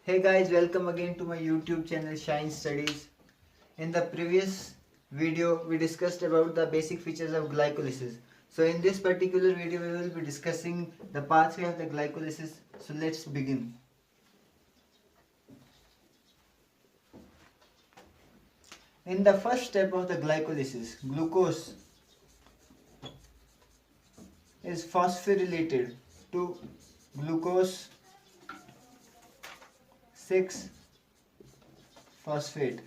Hey guys, welcome again to my YouTube channel Shine Studies. In the previous video we discussed about the basic features of glycolysis. So in this particular video we will be discussing the pathway of the glycolysis. So let's begin. In the first step of the glycolysis, glucose is phosphorylated to glucose 6 phosphate.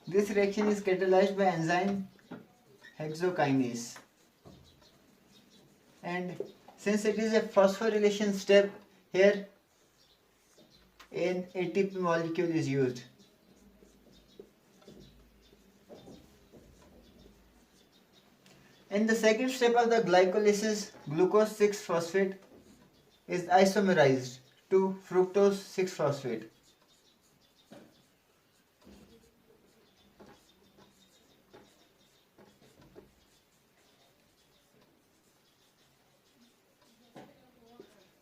This reaction is catalyzed by enzyme hexokinase, and since it is a phosphorylation step, here an ATP molecule is used. In the second step of the glycolysis, glucose 6 phosphate is isomerized to fructose 6 phosphate.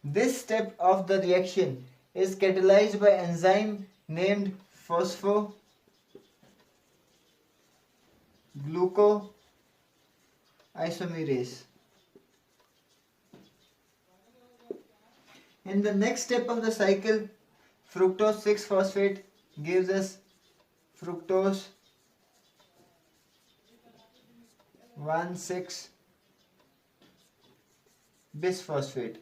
This step of the reaction is catalyzed by enzyme named phosphoglucoisomerase. In the next step of the cycle, fructose 6 phosphate gives us fructose 1,6 bisphosphate,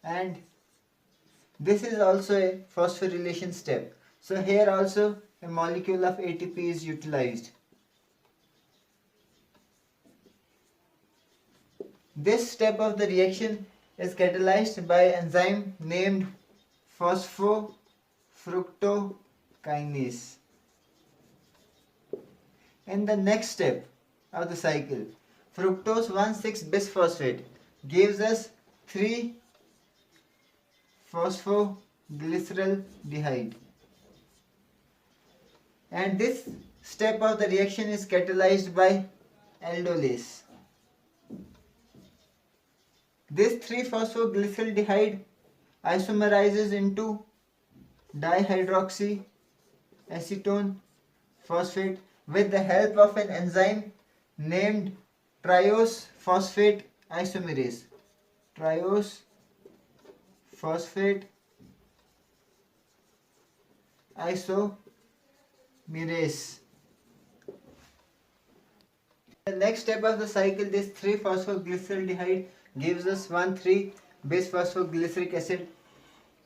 and this is also a phosphorylation step. So here also a molecule of ATP is utilized. This step of the reaction is catalyzed by enzyme named phosphofructokinase. In the next step of the cycle, fructose 1,6 bisphosphate gives us 3-phosphoglyceraldehyde, and this step of the reaction is catalyzed by aldolase. This 3-phosphoglyceraldehyde isomerizes into dihydroxyacetone phosphate with the help of an enzyme named triose phosphate isomerase. Triose phosphate isomerase. The next step of the cycle, this 3-phosphoglyceraldehyde gives us 1,3-bisphosphoglyceric acid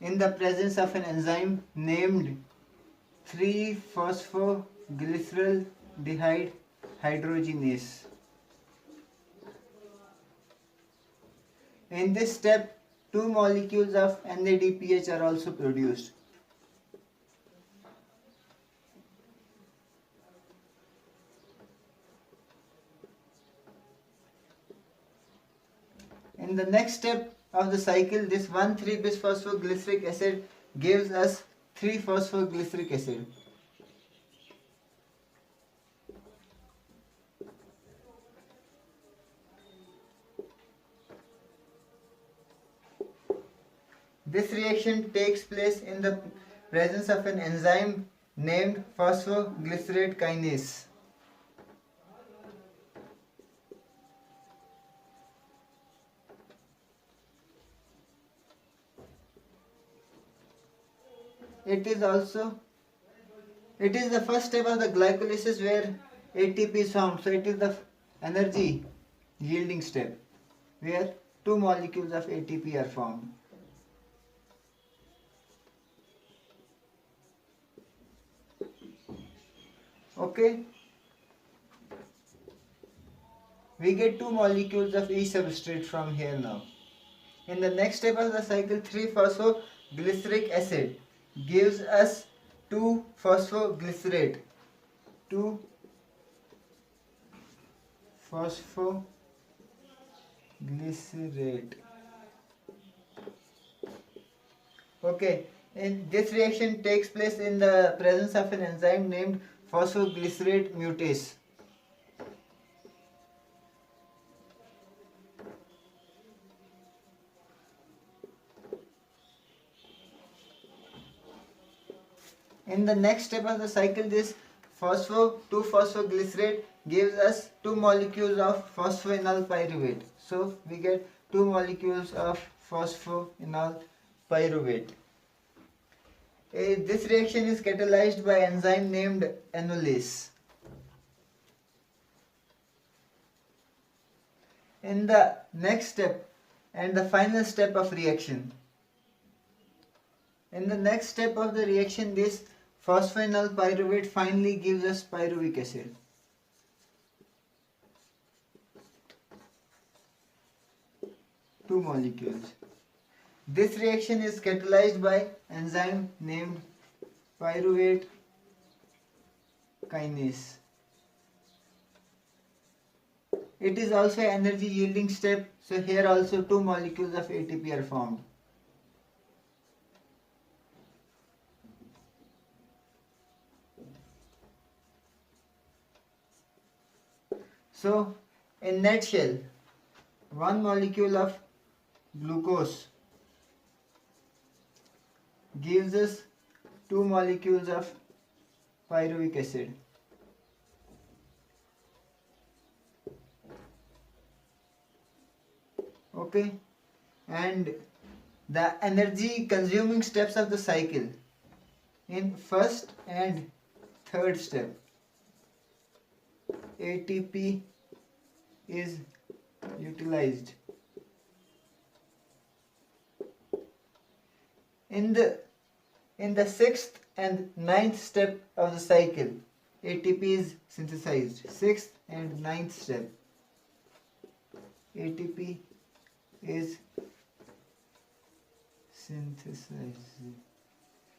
in the presence of an enzyme named 3-phosphoglyceraldehyde hydrogenase. In this step, 2 molecules of NADPH are also produced. In the next step of the cycle, this 1,3-bisphosphoglyceric acid gives us 3-phosphoglyceric acid. This reaction takes place in the presence of an enzyme named phosphoglycerate kinase. It is the first step of the glycolysis where ATP is formed. So it is the energy yielding step where 2 molecules of ATP are formed. Okay, we get 2 molecules of each substrate from here now. In the next step of the cycle, 3-phosphoglyceric acid gives us 2-phosphoglycerate. 2-phosphoglycerate. Okay, and this reaction takes place in the presence of an enzyme named phosphoglycerate mutase. In the next step of the cycle, this 2-phosphoglycerate gives us 2 molecules of phosphoenol pyruvate. So we get 2 molecules of phosphoenol pyruvate. This reaction is catalyzed by enzyme named enolase. In the next step and the final step of reaction, in the next step of the reaction, this phosphoenol pyruvate finally gives us pyruvic acid. Two molecules. This reaction is catalyzed by enzyme named pyruvate kinase. It is also an energy yielding step, so here also 2 molecules of ATP are formed. So, in nutshell, 1 molecule of glucose gives us 2 molecules of pyruvic acid. Okay, and the energy consuming steps of the cycle in first and third step, ATP is utilized. In the sixth and ninth step of the cycle, ATP is synthesized. Sixth and ninth step, ATP is synthesized.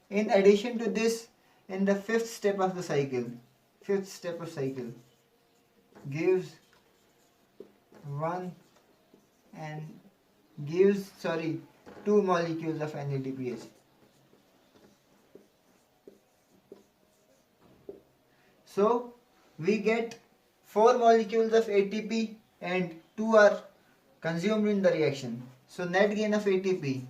In addition to this, in the fifth step of cycle gives 2 molecules of NADPH. So we get 4 molecules of ATP and 2 are consumed in the reaction. So net gain of ATP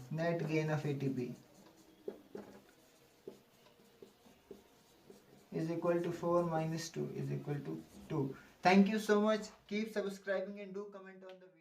is equal to 4 minus 2 is equal to 2. Thank you so much. Keep subscribing and do comment on the video.